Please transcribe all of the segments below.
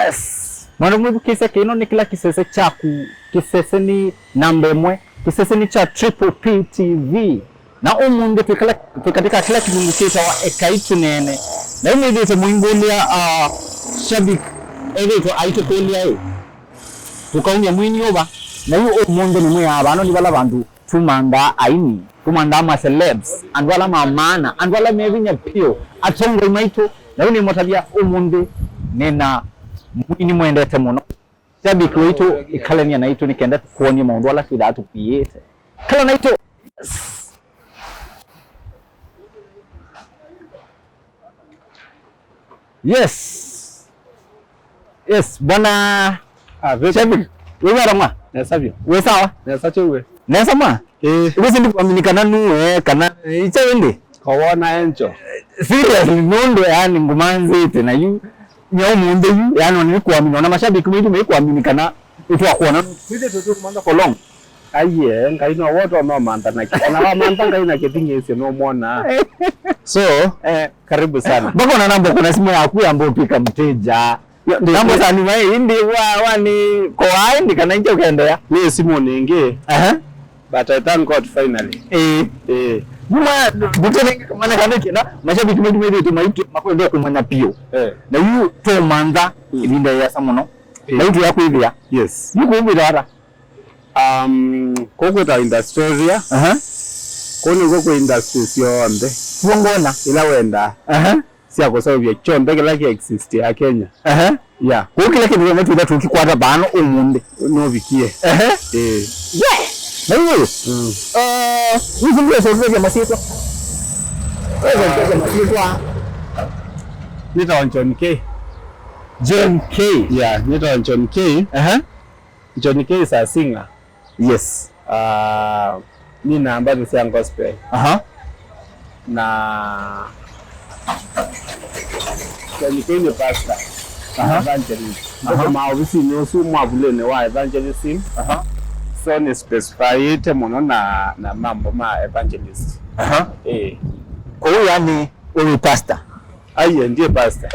Yes. Mwana mwibu kisa kino ni kila kisese chaku. Kisese ni namba 1. Kisese ni cha Triple P TV. Na umunde katika kila kibungu kita wa ekaitu nene. Na umu hivyo mwingulia shabik. Hivyo aitu kulia hii. Tukaungia mwini oba. Na yu umunde ni mwia abano ni wala bandu. Tumanda aini. Tumanda ma celebs. Andwala mamana. Andwala mevinya pio. Atongo imaitu. Na uni motabia umunde nena mwini mwendete muno. Shabiki wetu ikaleni ya naitu nikenda kuonye maundu wala kidatu piyete. Kala naitu. Yes. Yes, bwana. Shabiki. Wewe arama. Nesavyo. Wewe sawa? Nesacho wewe. Nesa ma? Wewe sindi kuaminikana nuwe kana icha wende. Kawona encho. Seriously nondo yani ngumanzi tena yu nyao munde yu yani ni kuamini na mashabiki wetu kuaminikana itwa kuona Sisi tutu kumanda for long. Aye, ngai no woto no manda na kina wa manda ngai na ketinge ese no mona. So, karibu sana. Bako na namba kuna simu yako ambayo pika mteja. Namba sana ni wewe ndi wani kwa ndi kana nje ukaendelea. Ni simu ninge. But I thank God finally. Muma butene kama kana kina mashabiki wetu tumaitu makwenda kumanya pio. Na yu to manza ibinda ya samono. Na yu yako hivya. Yes. Yuko hivya hata. Koko ta industry ya. Koni koko industry sio nde. Ngona ila wenda. Sia kwa sababu ya chonde kila ki exist ya Kenya. Yeah. Kwa kila kitu wetu ndio tukikwata bano umunde. No vikie. Yeah. Na hiyo. Hizi ndio sio vya masito. Wewe ndio masito. Nita John K. John K. Yeah, nita John K. John K is a singer. Yes. Ni naamba ni sing gospel. Na John K ni pastor. Evangelist. Kama obviously ni usu mwavule ne wa evangelism. So ni specify ite mono na mambo ma evangelist. Kwa hiyo yani wewe pastor. Aye, ndiye pastor.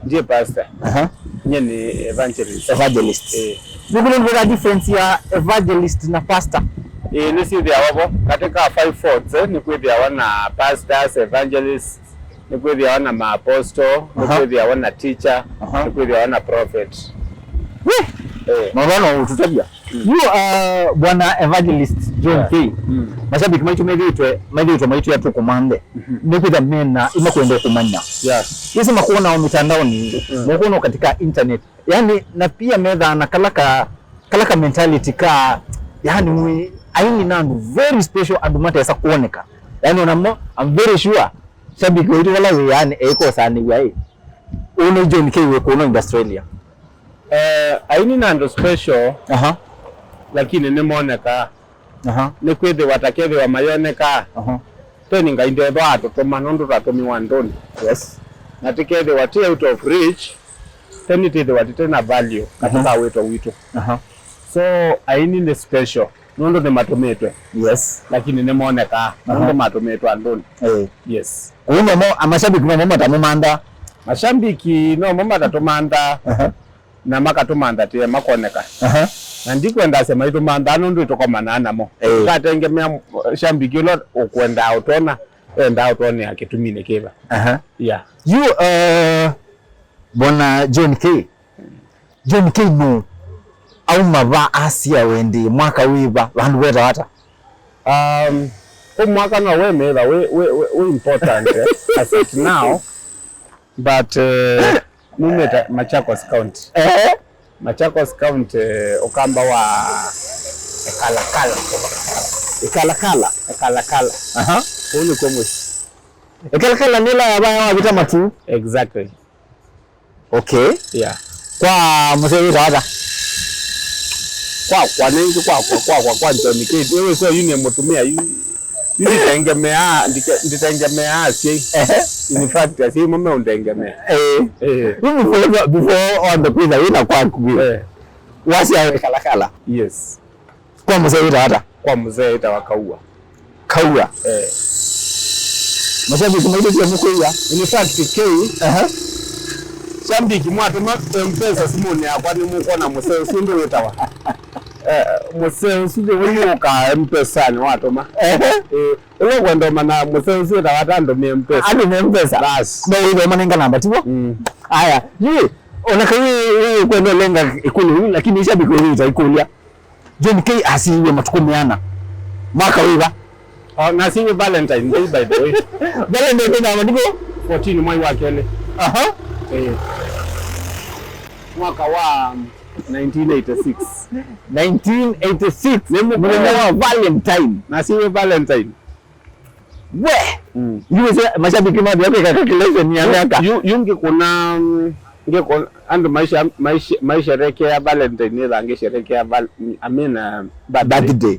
Ndiye pastor. Nye ni evangelist. Evangelist. Nikulo ndio difference ya evangelist na pastor. Ni si vya wapo katika 5 ni kwithia wana pastors, evangelists, ni kwithia wana ma apostle, ni kwithia wana teacher, ni kwithia wana prophet. Maana ututajia. Bwana evangelist John K. Mashabiki maitu maitu ya tu komande. Nikuza mena imakwenda kumanya. Yes. Hizi makuona mitandao ni makuona katika internet. Yani na pia medha na kalaka mentality ka yani aini nandu very special adumata yasa kuoneka. Yani unamo I'm very sure shabiki wetu wala yani eko sana wewe. Uno John K we kuona in Australia. Aini nandu special. Lakini ni moneka. Ni kwithe watakethe wa mayoneka. Teni ngainde bato to manondo ratomi wandoni. Yes. Na tikethe watie out of reach. Teni tithe watitena value katika wito. So aini ni special. Nondo ni matometwe. Yes. Lakini ni moneka. Nondo matometwe andoni. Yes. Uno mo amashabiki mo matamanda. Mashambiki no mama tatomanda. Na makatomanda tie makoneka. Na ndikwenda sema ito mandano ndo itokomanana mo. Katengemea shambiki ulo ukwenda utona enda utone akitumine kiba. Yeah. You Bwana John K. John K no au mava Asia wendi mwaka wiba vandu weta hata. Mwaka no we meva we important as it now. But mumeta Machakos County. Machakos County ukamba wa Ekalakala. Huni komwesi. Ekalakala nila ya baya wa vita matu. Exactly. Okay. Yeah. Kwa msewi rada. Kwa John K. Wewe so yuni motumia nditengemea asi. In fact asi mume undengemea. Before on the quiz ina kwa kubi. Wasi ya Ekalakala. Yes. Kwa msewi rada. Kwa mzee itawakaua. Kaua. Mashabiki maido ya mkoa. In fact K shambiki mwatuma mpesa simoni yakwa ni mukona museo sindu witawa museo sindu wimuka mpesa ni watuma ulo kwenda mana museo sindu watando mi mpesa adi mi mpesa bas ndo hivyo manenga namba tibo haya yeye onakawe kwenda lenga ikulu lakini shabiki wewe ikulia John K asiwe matukumiana mwaka wiba na siwe Valentine Day by the way Valentine Day na ndiko 14 mwezi wa kele mwaka wa 1986 ni mwaka wa Valentine na siwe Valentine we yule mashabiki madi yake calculation ya miaka yungi kuna ngeko ando maisha reke ya Valentine ni range shereke ya amena birthday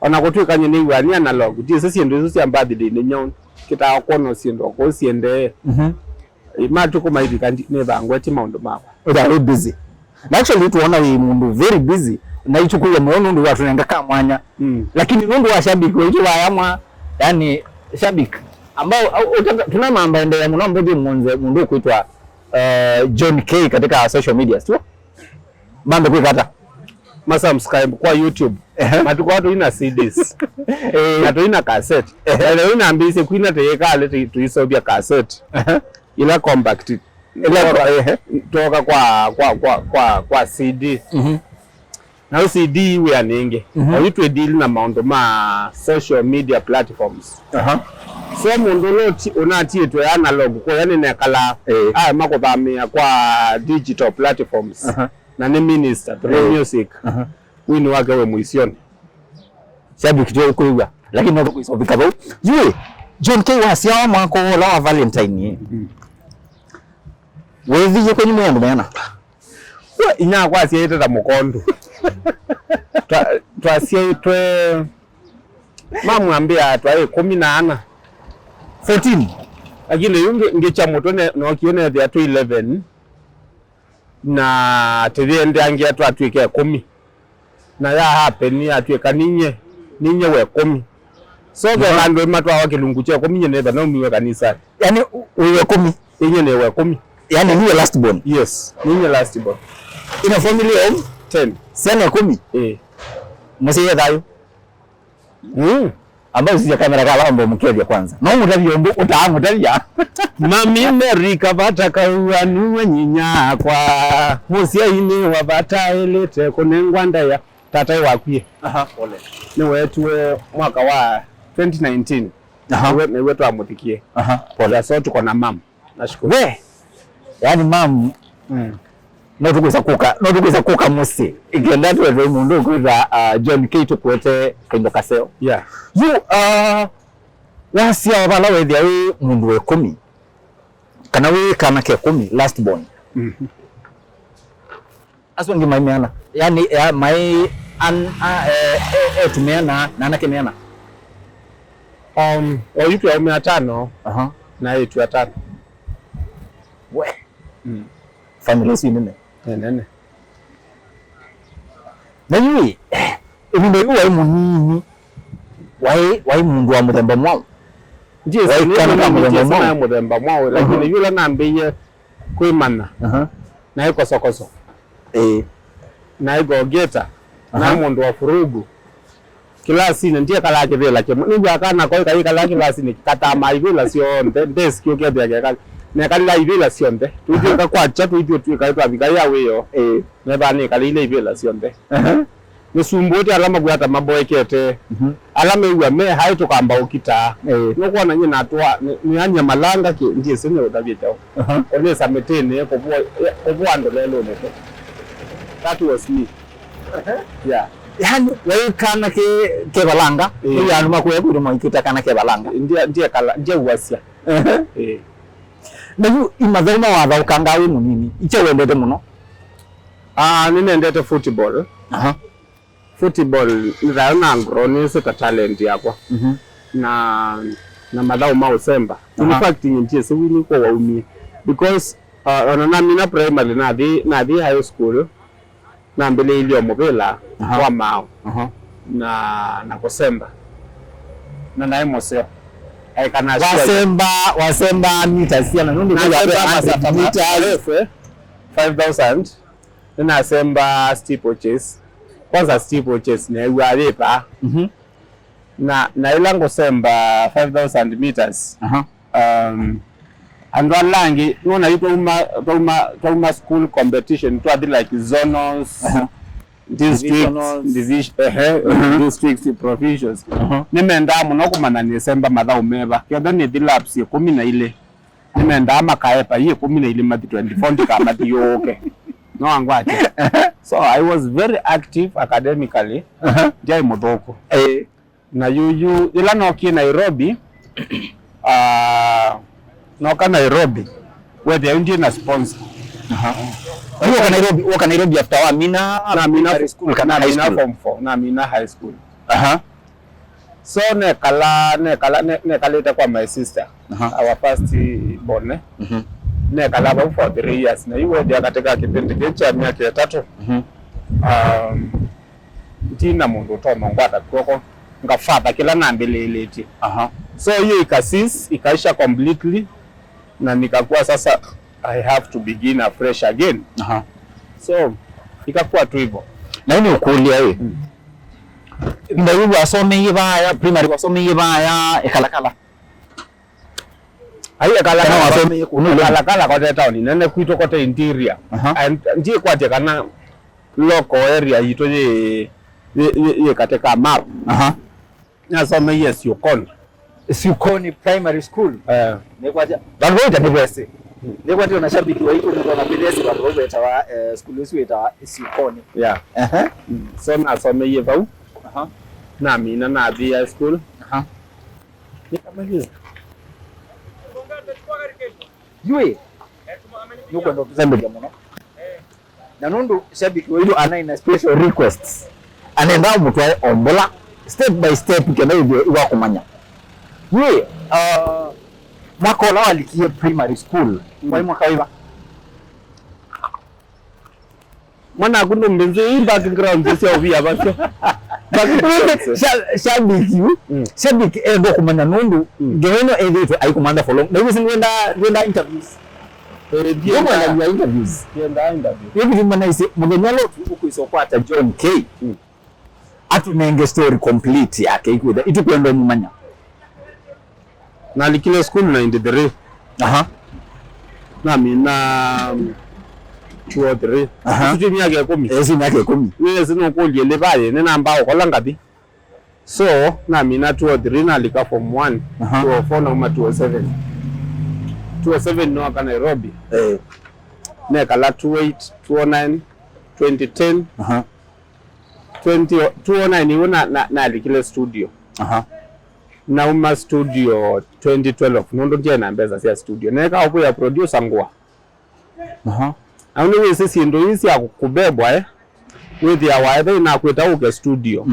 ona kutuka nyine wani analog Jesus ndo sisi birthday ni nyon kita kono sindo ko siende imatu kuma hivi kandi ne bangwe ti maundo mako very busy actually tuona we mundu very busy na ichukuye muono ndo watu nenda kama mwanya lakini mundu wa shabiki wetu wa yamwa yani shabiki ambao tuna mambo endelea mno mbodi mmonze mundu kuitwa John K katika social media sio bando kuikata masa subscribe kwa YouTube matuko watu ina CDs nato ina cassette leo ina ambise kuina teyekale tuisobia cassette ila compact ila toka kwa CD na CD we aninge oitwe deal na maundo ma social media platforms so mundu loti unati to analog kwa yani nekala mako bamia kwa digital platforms na ni minister to music wini wake we muisioni shabiki tu kuiwa lakini ndo kuisobika bo yeye John K wasia mwako la Valentine wewe kwenye mwendo bana inya kwa siete ta mukondo twasietwe mamwambia twae 14 lakini yunge ngecha moto no kione ya 11 na tende angia twatwike 10 na ya happen atweka ninye we 10 so the ndo matwa wake lunguche 10 neba no miwe kanisa yani wewe 10 yenye ne we 10 yani niwe last born yes ninye last born ina familia 10 sana 10 msiye dayo ambao sija kamera kala ambo mkeja kwanza no mutavyombo utaangu tavya mami Amerika bataka nuwe nyinya kwa musia ine wabata elete kunengwanda ya tatai wakwie ole ni wetu mwaka wa 2019 ni wetu amutikie pole so tuko na mam nashukuru we yani mam no tukuisa kuka musi igenda tuwe mundu kuza John K tukwete kendo kaseo yeah you wasia wabala wethia we mundu we 10 kana we kana ke 10 last born aswa ngi maimeana yani mai tumeana na nake meana oyitu ya 500 na yetu ya 5 we family si nene na yui ibinde yuwa munini wai mundu wa muthemba mwao ndiye sana muthemba mwao lakini yule nambiye kwimana na iko sokoso na iko geta na mundu wa furugu kilasi ndiye kala ke vela ke ninja akana kwa kala kilasi ni kata mai vela sio desk yo ke bya kala ne kala ivela sio nde tuitwe kwa cha tuitwe tuikaitwa vikaya weyo ne bani kala ile ivela sio nde nisumbote alama gwata maboekete alama iwa me haito kamba ukita no kuona nyina atwa ni anya malanga ke ndiye sene utabita ole sametene ko ando lelo ne that was me yeah yani wewe kana ke balanga ni anu makwe kuri mo ikita kana ke balanga ndiye kala ndiye wasia na yu imathoma watha ukanga we munini iche wendete muno ninendete football football niraona ngoroni sita talent yakwa na madhao mausemba in fact nje siwini kwa waumie because ona mina primary na the high school na mbele ilio mobela kwa mao na kusemba na naye moseo kana wasemba meters yana nundi kwa meters 5000 ninasemba steeplechase kwanza steeplechase ne warepa na ilango semba 5000 meters and langi nona ito uma school competition to like zonals districts division districts provincials nimenda muno kumana ni semba matha umeba kenda ni dilapse 14 nimenda makaepa ye 14 mati 24 kama yoke no angwaje. So I was very active academically jai modoko na yuyu ila noki Nairobi noka Nairobi where they ndi na sponsor Waka Nairobi after Amina high school kana Amina form 4 na Amina high school so ne kala ita kwa my sister our first born ne kala for 3 years na iwe dia katika kipindi cha miaka 3 tina mundu to mangwata koko ngafata kila nambeleleti so hiyo ikaisha completely na nikakuwa sasa I have to begin afresh again. So ikakuwa tu hivyo. Na ni ukulia wewe. Ndarubu asome yibaya primary wasome yibaya ekalakala. Ayi ekalakala wasome ekalakala kwa town nene kuito kote interior. Ndiye kwaje kana local area yito ye katika map. Nasome yes Siukoni primary school. Nekwaje. Bango ita Nekwa ndio nashabiki wa hiyo ndio napendezi wa robo etawa school yetu etawa Siukoni. Yeah. So nasome yevau. Na mina na high school. Nikamaliza. Yue. Nuko ndo tuzambe jamono. Na nundu shabiki wa hiyo ana ina special requests. Anaenda mtu ombola step by step kenda hiyo iwa kumanya. Yue mwaka ola walikie primary school kwa mwaka wiva mwana kundo mbenze background sisi ovia basho shabiki endo kumanya nundu ngeno endo aikumanda for long ndio sinwenda interviews ndio mwana ya interviews hivi mana isi mwenyenyalo huko isokwata John K atunenge story complete yake ikuda itukwenda mumanya na likile school 93 na mina 2 sijui miaka 10 ezi miaka 10 wewe zino kulie lebaye nena mbao kola ngapi so na mina 2 na lika form 1 2 na uma 207 no aka Nairobi ne kala 28 209 2010 209 iona na likile studio na uma studio 2012 nondo ndiye nambeza sia studio neka hapo ya producer ngwa auni wese sindo isi akubebwa with ya wae na kweta uke studio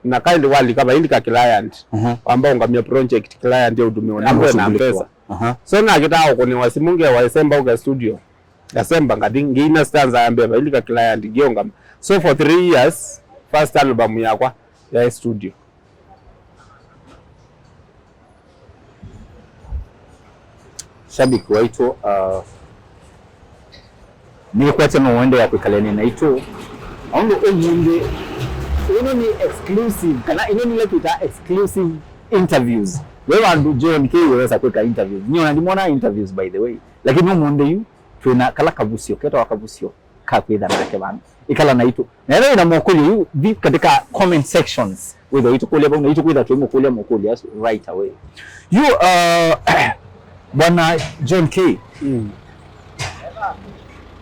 na kaili wali kama ili ka client ambao ngamia project client ya hudumia na mbeza so na kita uko ni wasimunge wasemba uke studio yasemba ngadingi ina stanza ambeba ili ka client gionga so for 3 years first album yakwa ya studio shabiki waito ni kwete no wende ya kukaleni na ito ongo omunde ino ni exclusive kana ino ni lepita exclusive interviews wewe andu John K weweza kweka interviews nyo ndimona interviews by the way lakini omunde yu tuna kala kabusio keto wakabusio kakwida nake bana ikala na ito na leo ina mokuli yu deep katika comment sections wewe ito kule bana ito kwida tu mokuli right away you Bwana John K.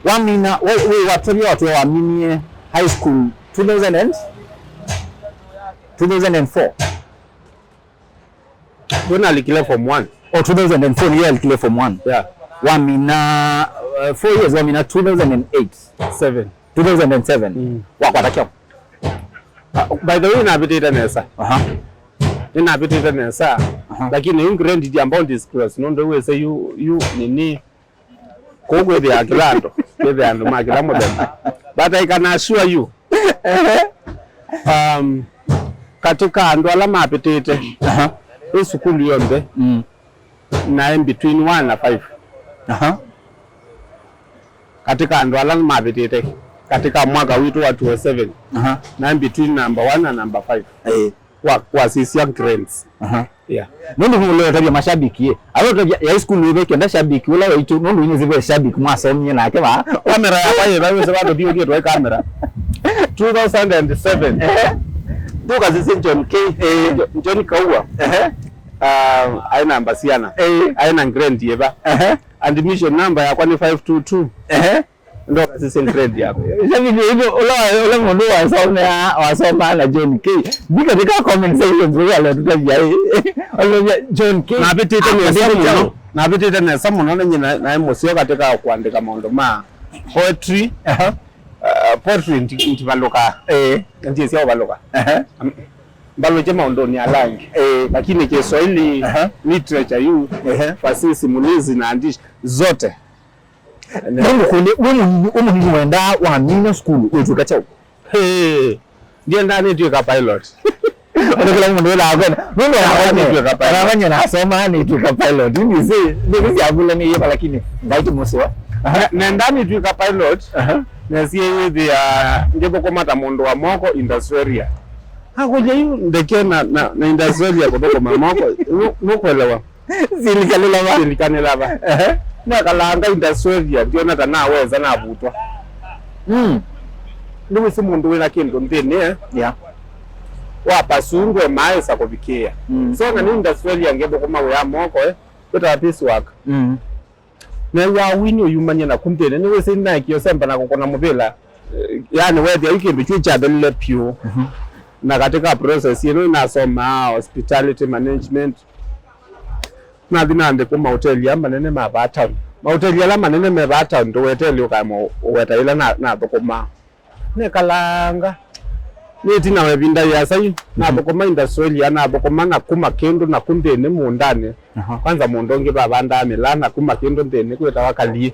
Wamina we watoria watu waminie high school 2004 When alikile form 1 or 2004 year alikile form 1 yeah wamina 4 years wamina 2007 wakwatakia by the way na bitita nesa ina bitita nesa lakini ingredient ndi ambao disclose nondo we say you nini kogwe the aglando the and magla modern but I can assure you katika ndo alama apetete school yombe na in between 1 na 5 katika andu ala mabitite katika mwaka witu wa 27 na in between number 1 na number 5 kwa sisi young grades yeah nundu hulo tabia mashabiki alo tabia ya school webe kenda shabiki ula waitu nundu nyizibe shabiki mwasomye nake ba kamera yako yewe sababu ndio ndio kamera 2007 tuka sisi John Kaua aina ambasiana aina grade yeba admission number yakwa ni 522 ndo sisi grade yako shabiki hivyo ula mundu wasoma na John K bika tika comment section bro ala tutabia John K na bitite na samuno na emosio katika kuandika maondo ma poetry poetry ntivaloka ndio sio baloka balo jema ndo ni alangi lakini Kiswahili literature you fasihi simulizi na andishi zote ndio kule wenda wa mino school wetu kacha ndio ndani tu ka pilot kila mtu la kwenda ndio anafanya na soma ni tu ka pilot ni si ndio abula ni yeba lakini ngaitu moswa na ndani tu ka pilot na sie dia ngebo komata mondo wa moko industrial hakuja hiyo ndeke na industrial kutoka mamoko nukuelewa silikanela ba na kalanga industrial ndio na naweza na butwa ndio si mundu wena kindu ndene wapasungwe maesa kuvikia so na industrial ngebo koma ya moko kuta piece work na ya wini uyumanya na kumtene ni wese na kiyo semba na kokona mubela yani wewe yukindu chucha dole pure na katika process yenu inasoma hospitality management na dinande kuma hotel ya manene mabata mahoteli ya manene mabata ndo hotel kama weta ila na dokoma ne kalanga ni tina webinda ya sai na dokoma industry ya na dokoma na kuma kendo na kundene mundane kwanza mundonge babanda amelana kuma kendo ndene kweta wakali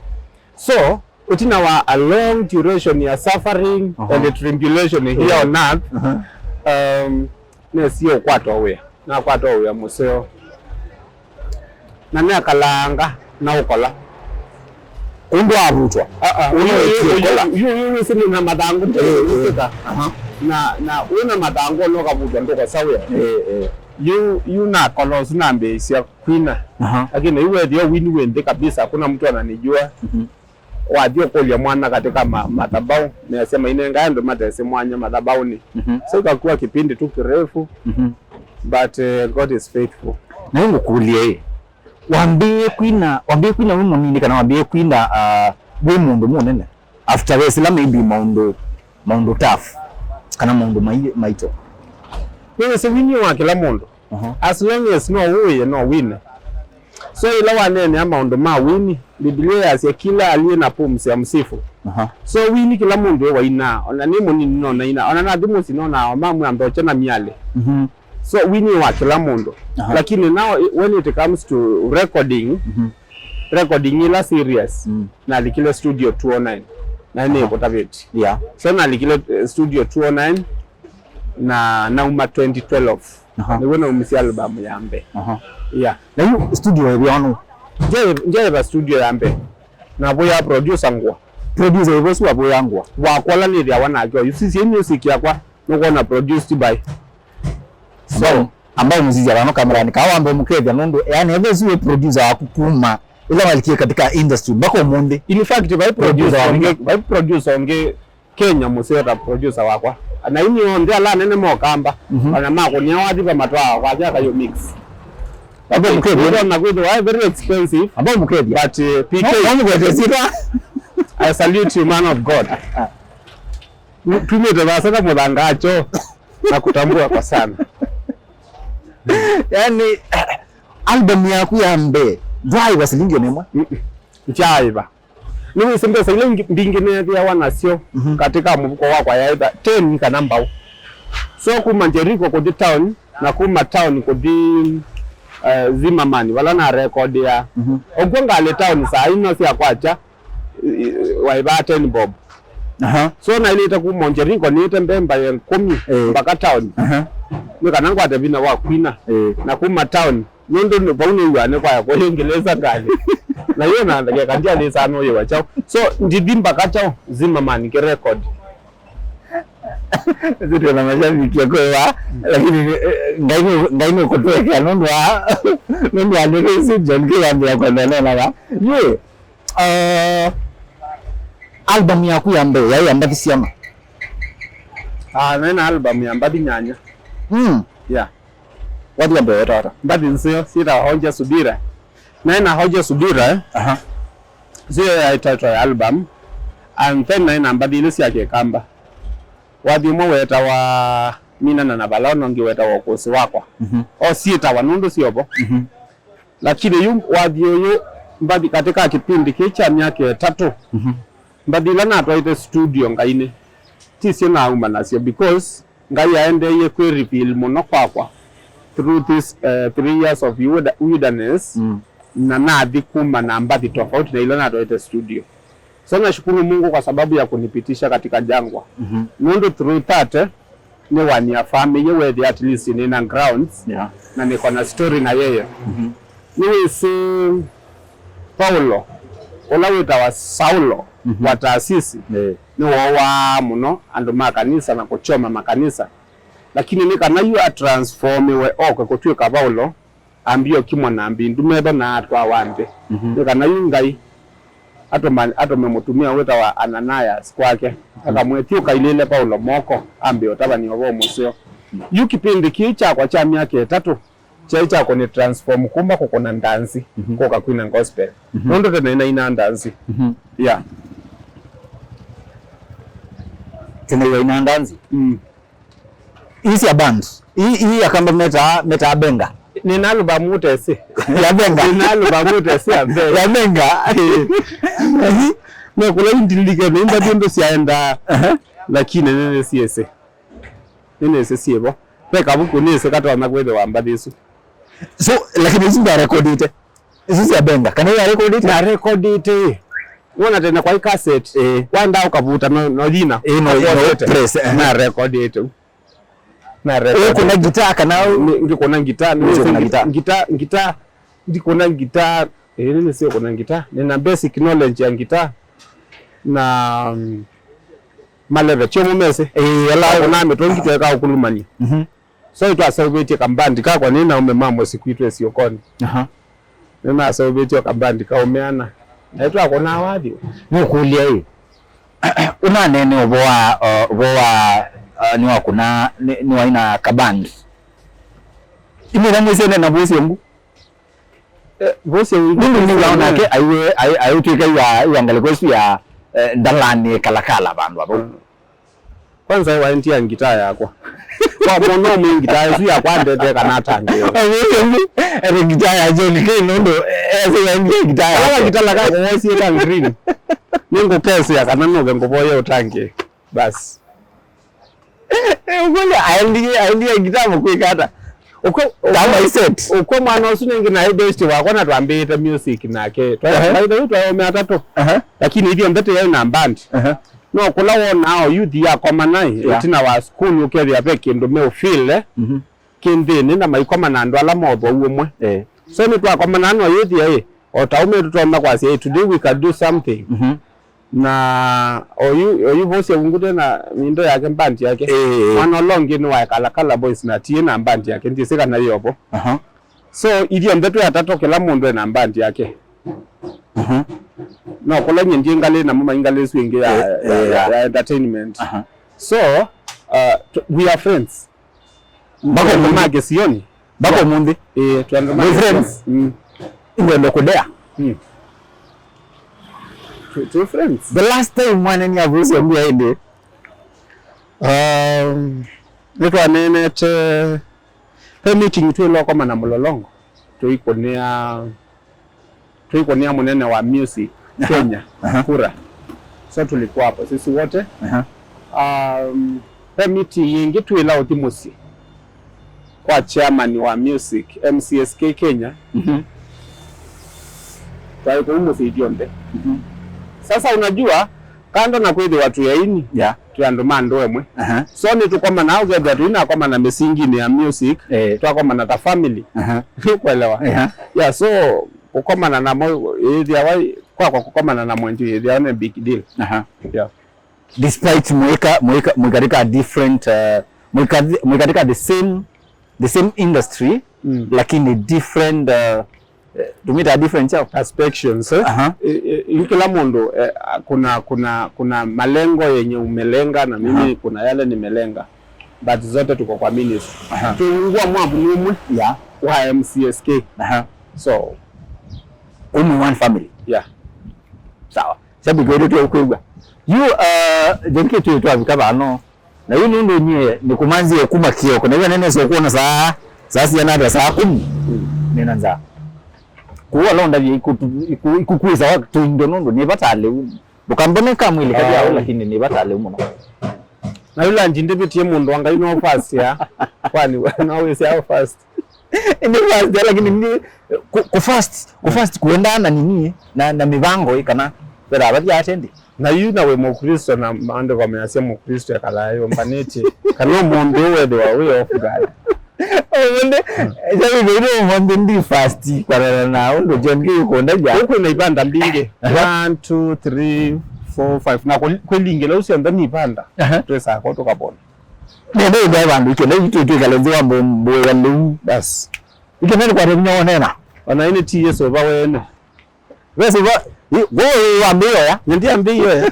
so utina wa a long duration ya suffering and the tribulation here on earth nesio kwatowe na kwatowe museo na ne kalanga na ukola undu abutwa uyu sini na madango na una madango no kabutwa ndo sawe you na kolos na mbesia kwina lakini iwe ndio wini wende kabisa hakuna mtu ananijua wadio kolia mwana katika madhabau nasema inenga ndo matese mwanya madhabau ni so ikakuwa kipindi tu kirefu but God is faithful na ngo kulie wambie kwina wewe munini kana wambie kwina we mundu munene after this la maybe maundo tough kana maundo maito wewe se wini wa kila mundu as long as no uye no win so ila wanene ama ndo ma wini Biblia yasia kila aliye na pumzi ya msifu so wini kila mundu wa ina ona ni munini no na ina ona na dhimu sinona mamu ambacho na miale so wini wa kila mundu lakini now when it comes to recording recording ila serious na likile studio 209 na ni kotaveti so na likile studio 209 na nauma 2012 ni wena umisi album yambe na hiyo studio yano nje ba studio yambe na boya producer ngwa producer yesu wa boya ngwa wa kwala ni dia wana ajo usisi music yakwa no na produced by so ambao muziki abano kamera ni kawa ambaye mukevya nondo yani eveziwe producer akukuma ila walikie katika industry bako monde in fact by producer onge Kenya musera producer wakwa na ini onde ala nene mokamba ana mako ni awadi ba matwa kwa jaka yo mix ambao mukevya na good why very expensive ambao mukevya but PK I salute you man of God tumete basana mudangacho na kutambua kwa sana yani album yako yambe drive wasilingi nemwa njaiba niwe simbe sile mbingine ya wanasio katika mvuko wako ya either 10 ka namba so kuma Jericho ko di town na kuma town ko di Zimmerman wala na record ya ogonga le town saa ino si akwacha waiba 10 bob so na ile ku Monjeringo ni mbemba ya 10 mpaka town nikana ngwate bina wa kwina na kuma town nondo ne baune yane kwa ko yengeleza ngali na hiyo na ndake kandia ni sano yewa chao so ndidimba kachao zima man ki record zito na mashabiki kwa lakini ngaino kutoka nondo ndio John Kiambia kwa neno na ye album yaku yambe yayi ambati siama nena album ya mbadi nyanya yeah wadi yambe wetata mbadi nsio sita hoja subira nena hoja subira zio ya title album and then nena mbadi ile yake kamba wadi mo weta wa mina na balono ngi weta wa kosi wakwa o sita wanundu siobo lakini yu wadi yo mbadi katika kipindi kicha miaka 3 mbadi lana atwaite studio ngaine tisio na uma nasio because ngai aende ye ku reveal muno kwakwa through this 3 years of wilderness na nathi kuma na mbadi tofauti na ilana atwaite studio. So nashukuru Mungu kwa sababu ya kunipitisha katika jangwa. Nondo through that ni wani ya family where at least in grounds na niko na story na yeye. Ni Paulo olawita wa Saulo wa taasisi ni wa muno ando makanisa na kuchoma makanisa lakini nika na you transform we okwe kutwika Paulo ambio kimwa na mbindu meba na atwa wande nika na yungai ato memutumia weta wa Ananias kwake akamwetio kailele Paulo moko ambio tabani obo museo yukipindi kicha kwa cha miaka 3 chaicha ko ni transform kumba kokona ndanzi koka kwina gospel nondo tena ina ndanzi yeah tena ina ndanzi hii ya band hii akamba meta benga ni album utese ya benga ni album utese ya benga na kula indilike nimba dindo siaenda lakini nene siese nene siebo peka buku nese kata na kwede wa mbadisu so lakini hizi ndio record ite hizi ya benga kana ya record ite na record ite wona tena kwa cassette wanda ukavuta no jina no press na record ite na record kuna gitaa kana ngiko na gitaa gitaa ndiko na gitaa nini sio kuna gitaa nina basic knowledge ya gitaa na maleve chomo mese ala na metongi tweka ukulumani so itu asabeti kambandi ka kwa nini umemamo siku itu esiokoni nina asabeti kambandi ka umeana etu akona awadi nukulia hii una nene oboa ni wakuna ni waina kabandi imira mwese na bosi yangu bosi ndio ninaona ke aiwe tuika ya ngalekosi ya ndalani kalakala bandu abo kwanza wa ntia gitaa yakwa kwa mono mu gitaa su ya kwa ndete kana tange ere gitaa ya John K nondo ese ya ndia gitaa ya gitaa la ka wosi ya green ningo kesi ya kana no gengo boye utange bas ngoja aendia gitaa mkwikata uko kama iset uko mwana usunengi na best wako na twambite music nake twaida twayome atatu lakini hivyo mbete yeye na band no kula wona youth ya koma nai etina wa school ukeri apeke ndo me feel kindi na maikoma na ndo ala modho uomwe so ni twakoma na no youth ya otaume tutomba kwa say today we can do something na oyu voice ngute na mindo yake band yake mwana longi ni wa kala boys na tie na band yake ndisika na yopo so hivyo mbeto yatatoke la mundu na band yake no kula nyingi ngale na mama ingale swingi ya entertainment so we are friends bako mage sioni bako mundi tuandama friends ingendo kudea two friends. The last time mwana ni avusi ya mbia ende nito anene te meeting tu ilo kama na mulolongo tuikonea munene wa music Kenya kura so tulikuwa hapo sisi wote meeting nyingi tu ila utimusi kwa chairman wa music MCSK Kenya kwa umusi idionde. Sasa unajua kando na kwethi watu yaini tuandu mandu emwe so ni tukoma na ugetha tuina koma na misingini ya music twakoma na the family kuelewa so kukomana na mo ithia wai kwa kukomana na mwenju ithia ne big deal despite mwika different mwika the same industry lakini different tumita different aspects kila mundu kuna malengo yenye umelenga na mimi kuna yale nimelenga but zote tuko kwa ministry tuungua mwabu ni umwe wa MCSK so one family sawa sabi gwedo tu kwegwa jenke tu abika bano na yini ndo nye ni kumanzi kuma kio kuna hiyo nene sio kuona saa yana saa 10 nena nza kuwa londa ikukuiza watu ndo ndo ni batale bukamboneka mwili kati yao lakini ni batale muno na yule njinde bitie mundu wanga ino fast kwani nawe si fast ni fast lakini ni ku fast kuendana nini na mivango ikana bera abati atendi na yu na we mukristo na mande kwa measia mukristo ya kalayo mpaneti kalo mundu we way of God munde jabi bero munde ndi fast kwa na ndo jongi ukonda ja huko na ibanda mbinge 1 2 3 4 5 na kwelingela usianda ni ibanda twesa ko tukabona ndio ndio bandu ike ndio itu kalenzi wa mbombo wandu bas ike nani kwa nyo nena ona ine TS over wene wewe wewe ambiyo ya ndi ambiyo ya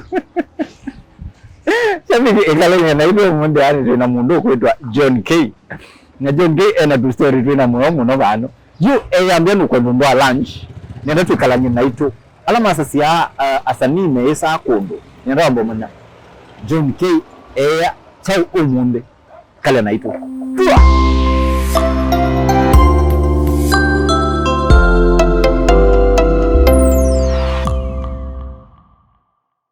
sabi ekalele na ile munde ani na mundu kwetwa John K na John K ena du story twina muno bano you eyambia nukwendwa lunch nenda tukalanye naito alama asasi ya asanime esa akondo nenda mbomanya John K eya chau umunde kale naito